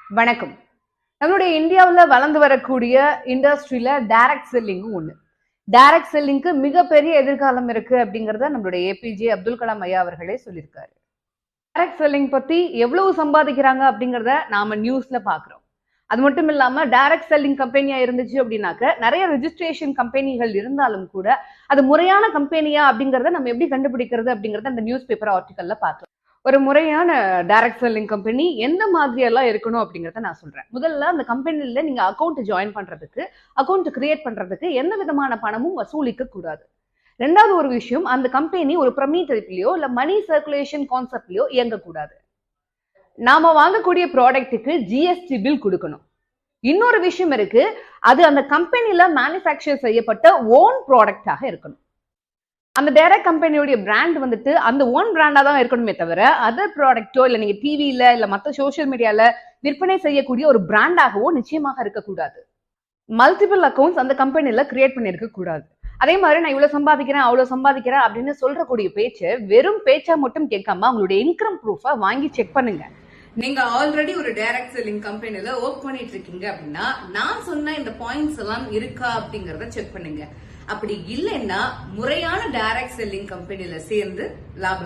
வணக்கம். நம்மளுடைய இந்தியாவில் வளர்ந்து வரக்கூடிய இண்டஸ்ட்ரியில டைரக்ட் செல்லிங்கும் ஒண்ணு. டைரக்ட் செல்லிங்க்கு மிகப்பெரிய எதிர்காலம் இருக்கு அப்படிங்கறத நம்மளுடைய ஏபிஜே அப்துல் கலாம் ஐயா அவர்களே சொல்லியிருக்காரு. டைரக்ட் செல்லிங் பத்தி எவ்வளவு சம்பாதிக்கிறாங்க அப்படிங்கறத நாம நியூஸ்ல பாக்குறோம். அது மட்டும் இல்லாம டைரக்ட் செல்லிங் கம்பெனியா இருந்துச்சு அப்படின்னாக்க நிறைய ரெஜிஸ்ட்ரேஷன் கம்பெனிகள் இருந்தாலும் கூட அது முறையான கம்பெனியா அப்படிங்கறத நம்ம எப்படி கண்டுபிடிக்கிறது அப்படிங்கறத அந்த நியூஸ் பேப்பர் ஆர்டிக்கல்ல பார்த்தோம். ஒரு முறையான டைரக்ட் செல்லிங் கம்பெனி எந்த மாதிரி எல்லாம் இருக்கணும் அப்படிங்கறத நான் சொல்றேன். முதல்ல அந்த கம்பெனில நீங்க அக்கௌண்ட் ஜாயின் பண்றதுக்கு, அக்கௌண்ட் கிரியேட் பண்றதுக்கு எந்த விதமான பணமும் வசூலிக்க கூடாது. ரெண்டாவது ஒரு விஷயம், அந்த கம்பெனி ஒரு பிரமிட்டரிப்பிலையோ இல்ல மணி சர்க்குலேஷன் கான்செப்ட்லயோ இயங்கக்கூடாது. நாம வாங்கக்கூடிய ப்ராடக்ட்டுக்கு ஜிஎஸ்டி பில் கொடுக்கணும். இன்னொரு விஷயம் இருக்கு, அது அந்த கம்பெனில மேனுஃபேக்சர் செய்யப்பட்ட ஓன் ப்ராடக்டாக இருக்கணும். அந்த டைரக்ட் கம்பெனியோட பிராண்ட் வந்துட்டு அந்த ஓன் பிராண்டா தான் இருக்கணுமே தவிர அதர் ப்ராடக்டோ இல்ல நீங்க டிவில இல்ல மற்ற சோசியல் மீடியால விற்பனை செய்யக்கூடிய ஒரு பிராண்டாகவோ நிச்சயமாக இருக்கக்கூடாது. மல்டிபிள் அக்கௌண்ட்ஸ் அந்த கம்பெனில கிரியேட் பண்ணிருக்க கூடாது. அதே மாதிரி நான் இவ்வளவு சம்பாதிக்கிறேன் அவ்வளவு சம்பாதிக்கிறேன் அப்படின்னு சொல்றக்கூடிய பேச்சு வெறும் பேச்சா மட்டும் கேட்காம அவங்களுடைய இன்கம் ப்ரூஃபை வாங்கி செக் பண்ணுங்க. நீங்க ஆல்ரெடி ஒரு டைரக்ட் செல்லிங் கம்பெனில ஒர்க் பண்ணிட்டு இருக்கீங்க அப்படின்னா நான் சொன்ன இந்த பாயிண்ட்ஸ் எல்லாம் இருக்கா அப்படிங்கறத செக் பண்ணுங்க. அப்படி இல்லைன்னா முறையான டைரக்ட் செல்லிங் கம்பெனில சேர்ந்து லாபம்